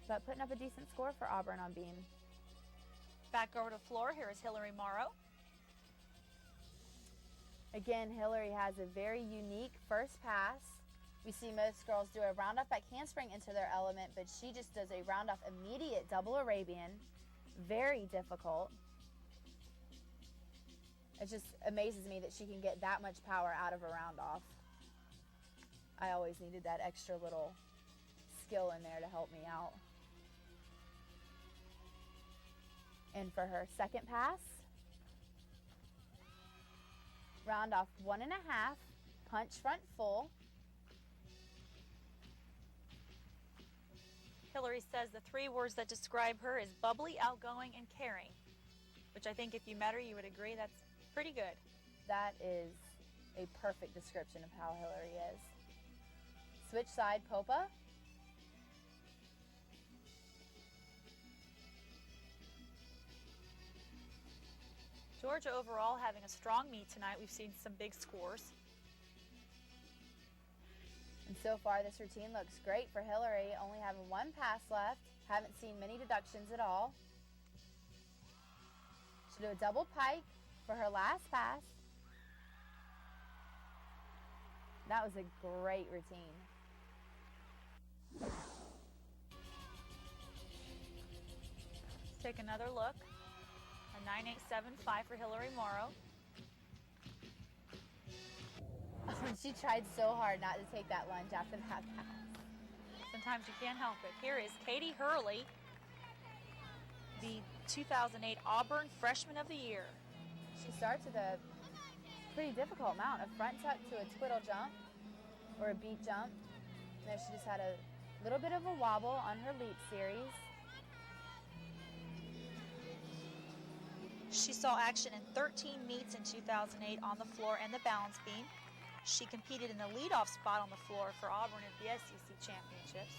but putting up a decent score for Auburn on beam. Back over to floor, here is Hilary Mauro. Again, Hilary has a very unique first pass. We see most girls do a round-off back handspring into their element, but she just does a round-off immediate double Arabian. Very difficult. It just amazes me that she can get that much power out of a round-off. I always needed that extra little skill in there to help me out. And for her second pass, round off 1.5, punch front full. Hilary says the 3 words that describe her is bubbly, outgoing, and caring, which I think if you met her, you would agree that's pretty good. That is a perfect description of how Hilary is. Switch side, Popa. Georgia overall having a strong meet tonight. We've seen some big scores. And so far this routine looks great for Hilary, only having 1 pass left. Haven't seen many deductions at all. She'll do a double pike for her last pass. That was a great routine. Let's take another look. A 9.875 for Hilary Mauro. She tried so hard not to take that lunge after that pass. Sometimes you can't help it. Here is Katie Hurley, the 2008 Auburn Freshman of the Year. She starts with a pretty difficult mount, a front tuck to a twiddle jump or a beat jump. There she just had a little bit of a wobble on her leap series. She saw action in 13 meets in 2008 on the floor and the balance beam. She competed in the leadoff spot on the floor for Auburn at the SEC Championships.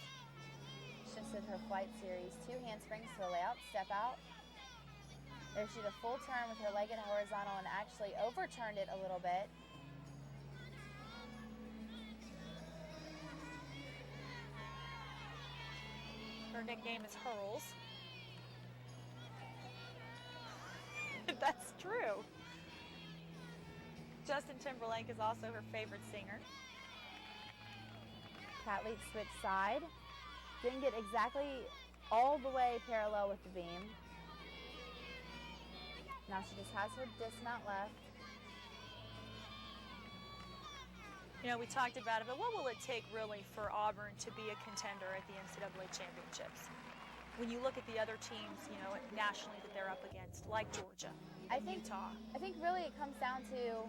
Shifted her flight series, 2 handsprings to a layout, step out. There she did a full turn with her leg at horizontal and actually overturned it a little bit. Her nickname is Hurls. That's true. Justin Timberlake is also her favorite singer. Cat leap switch side. Didn't get exactly all the way parallel with the beam. Now she just has her dismount left. You know, we talked about it, but what will it take really for Auburn to be a contender at the NCAA Championships? When you look at the other teams, you know, nationally that they're up against, like Georgia, Utah. I think really it comes down to,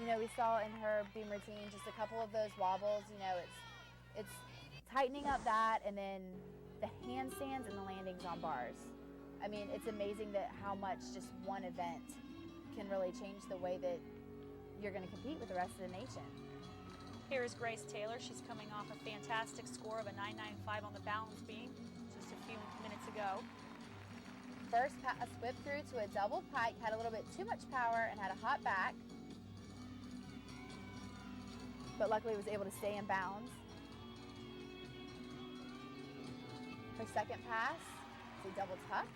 you know, we saw in her beam routine just a couple of those wobbles. You know, it's tightening up that, and then the handstands and the landings on bars. I mean, it's amazing that how much just one event can really change the way that you're going to compete with the rest of the nation. Here is Grace Taylor. She's coming off a fantastic score of a 9.95 on the balance beam just a few minutes ago. First pass whipped through to a double pike, had a little bit too much power and had a hot back, but luckily was able to stay in bounds. Her second pass is a double tuck.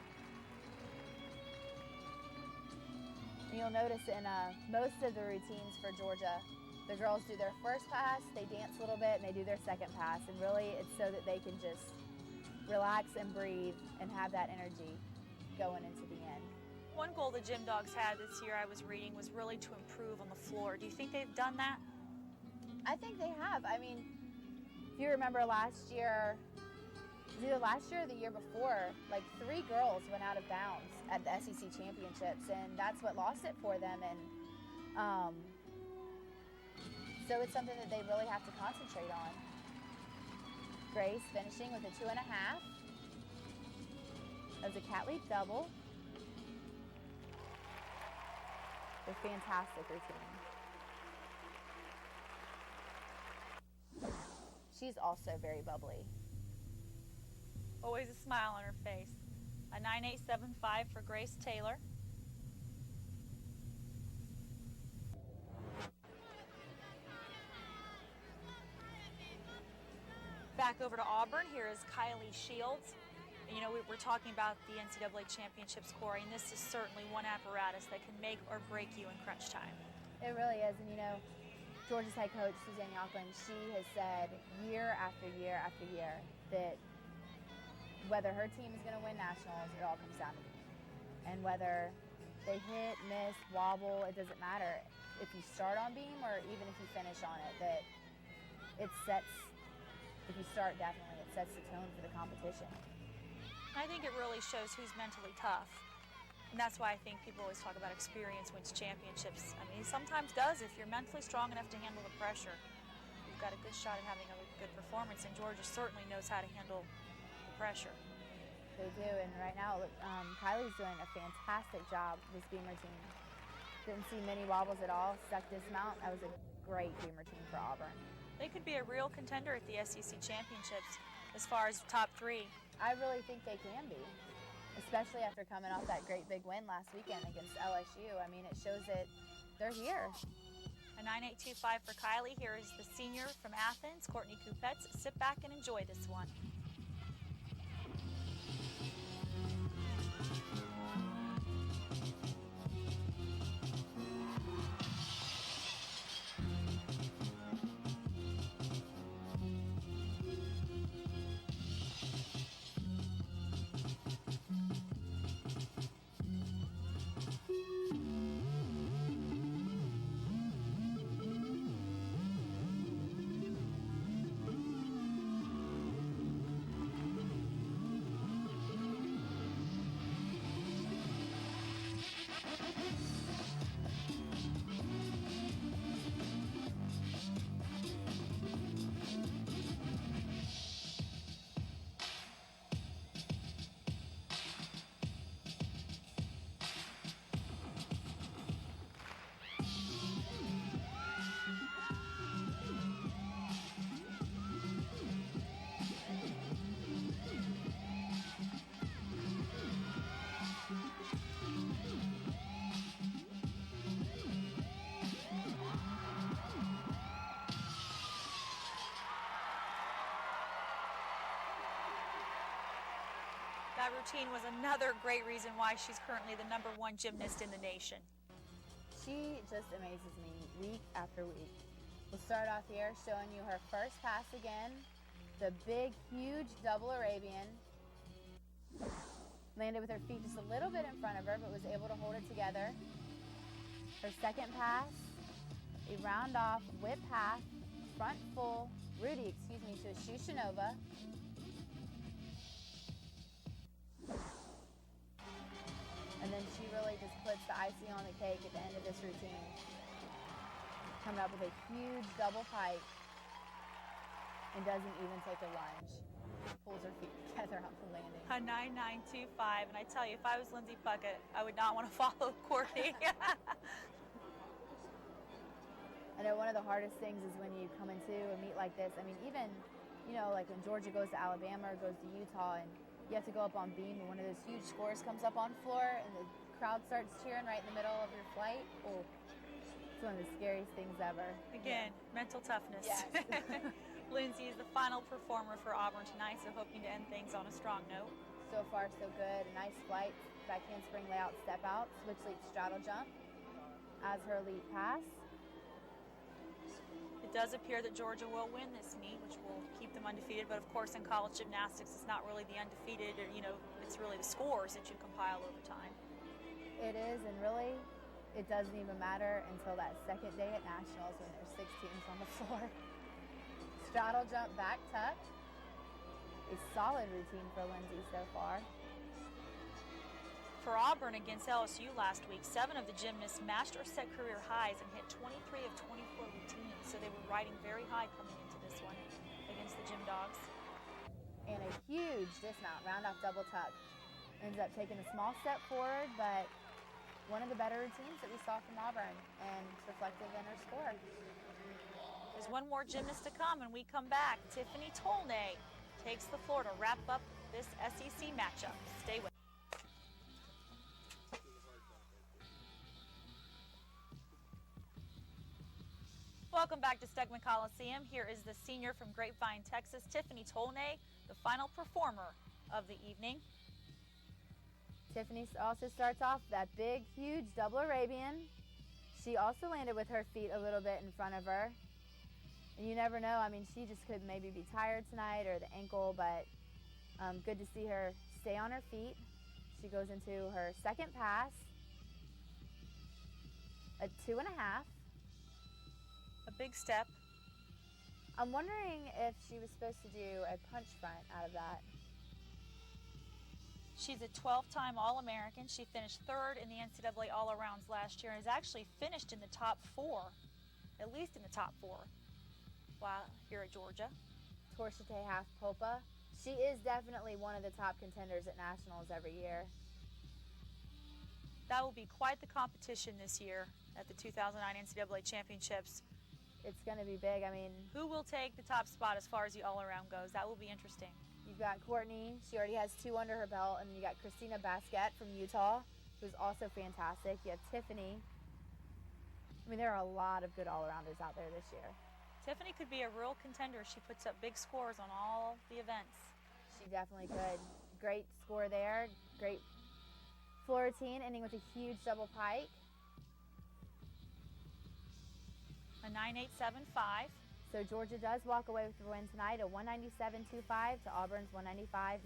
And you'll notice in most of the routines for Georgia, the girls do their first pass, they dance a little bit, and they do their second pass. And really, it's so that they can just relax and breathe and have that energy going into the end. One goal the Gym Dogs had this year, I was reading, was really to improve on the floor. Do you think they've done that? I think they have. I mean, if you remember last year, either last year or the year before, like 3 girls went out of bounds at the SEC Championships, and that's what lost it for them. And so it's something that they really have to concentrate on. Grace finishing with a 2.5. That was a cat leap double. A fantastic routine. She's also very bubbly. Always a smile on her face. A 9.875 for Grace Taylor. back over to Auburn. Here is Kylie Shields. And, you know, we're talking about the NCAA championships, Corey, and this is certainly one apparatus that can make or break you in crunch time. It really is, and you know, Georgia's head coach, Suzanne Youghlin, she has said year after year after year that whether her team is going to win nationals, it all comes down to beam. And whether they hit, miss, wobble, it doesn't matter. If you start on beam or even if you finish on it, that it sets, if you start definitely, it sets the tone for the competition. I think it really shows who's mentally tough. And that's why I think people always talk about experience wins championships. I mean, it sometimes does. If you're mentally strong enough to handle the pressure, you've got a good shot at having a good performance. And Georgia certainly knows how to handle the pressure. They do, and right now, Kylie's doing a fantastic job, this beamer team. Didn't see many wobbles at all, stuck dismount. That was a great beamer team for Auburn. They could be a real contender at the SEC championships as far as top 3. I really think they can be, especially after coming off that great big win last weekend against LSU. I mean, it shows that they're here. A 9.825 for Kylie. Here is the senior from Athens, Courtney Kupets. Sit back and enjoy this one. That routine was another great reason why she's currently the #1 gymnast in the nation. She just amazes me week after week. We'll start off here showing you her first pass again. The big, huge double Arabian. Landed with her feet just a little bit in front of her, but was able to hold it together. Her second pass, a round off whip half, front full, Rudy, to a Shushanova. And then she really just puts the icing on the cake at the end of this routine. Coming up with a huge double pike and doesn't even take a lunge. Pulls her feet together off the landing. A 9.925, and I tell you, if I was Lindsey Puckett, I would not want to follow Courtney. I know one of the hardest things is when you come into a meet like this. I mean, even, you know, like when Georgia goes to Alabama or goes to Utah and you have to go up on beam and one of those huge scores comes up on floor and the crowd starts cheering right in the middle of your flight. Oh, it's one of the scariest things ever. Again, mental toughness. Yes. Lindsey is the final performer for Auburn tonight, so hoping to end things on a strong note. So far, so good. A nice flight, backhand spring layout, step out, switch leap, straddle jump as her lead pass. It does appear that Georgia will win this meet, which will keep them undefeated. But of course, in college gymnastics, it's not really the undefeated, or, you know, it's really the scores that you compile over time. It is, and really, it doesn't even matter until that second day at nationals when there's 6 teams on the floor. Straddle jump, back tuck. A solid routine for Lindsey so far. For Auburn against LSU last week, 7 of the gymnasts matched or set career highs and hit 23 of 24 routines. So they were riding very high coming into this one against the Gym Dogs. And a huge dismount, round off double tuck. Ends up taking a small step forward, but one of the better routines that we saw from Auburn, and it's reflective in her score. There's one more gymnast to come, and we come back. Tiffany Tolnay takes the floor to wrap up this SEC matchup. Stay with us. Welcome back to Stegman Coliseum. Here is the senior from Grapevine, Texas, Tiffany Tolnay, the final performer of the evening. Tiffany also starts off that big, huge double Arabian. She also landed with her feet a little bit in front of her. And you never know, I mean, she just could maybe be tired tonight or the ankle, but good to see her stay on her feet. She goes into her second pass, a 2.5. A big step. I'm wondering if she was supposed to do a punch front out of that. She's a 12-time All-American. She finished 3rd in the NCAA All-Arounds last year and has actually finished in the top 4, at least in the top 4, while here at Georgia. Torshite half Popa. She is definitely one of the top contenders at nationals every year. That will be quite the competition this year at the 2009 NCAA Championships. It's going to be big. I mean, who will take the top spot as far as the all-around goes? That will be interesting. You've got Courtney. She already has 2 under her belt. And then you got Christina Basquette from Utah, who's also fantastic. You have Tiffany. I mean, there are a lot of good all-arounders out there this year. Tiffany could be a real contender. She puts up big scores on all the events. She definitely could. Great score there. Great floor routine, ending with a huge double pike. A 9.875. So Georgia does walk away with the win tonight, a 197.25 to Auburn's 195.925.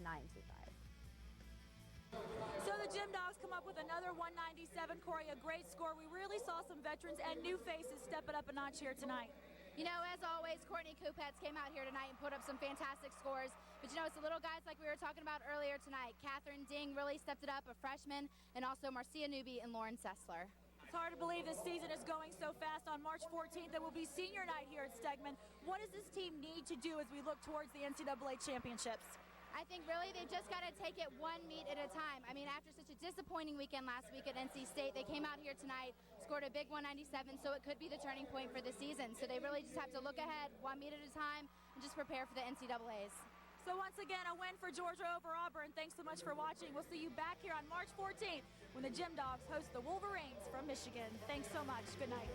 So the Gym Dogs come up with another 197, Corey, a great score. We really saw some veterans and new faces step it up a notch here tonight. You know, as always, Courtney Kupets came out here tonight and put up some fantastic scores. But you know, it's the little guys like we were talking about earlier tonight. Catherine Ding really stepped it up, a freshman, and also Marcia Newby and Lauren Sessler. It's hard to believe this season is going so fast. On March 14th, it will be senior night here at Stegman. What does this team need to do as we look towards the NCAA championships? I think really they've just got to take it one meet at a time. I mean, after such a disappointing weekend last week at NC State, they came out here tonight, scored a big 197, so it could be the turning point for the season. So they really just have to look ahead one meet at a time and just prepare for the NCAAs. So once again, a win for Georgia over Auburn. Thanks so much for watching. We'll see you back here on March 14th when the Gym Dogs host the Wolverines from Michigan. Thanks so much. Good night.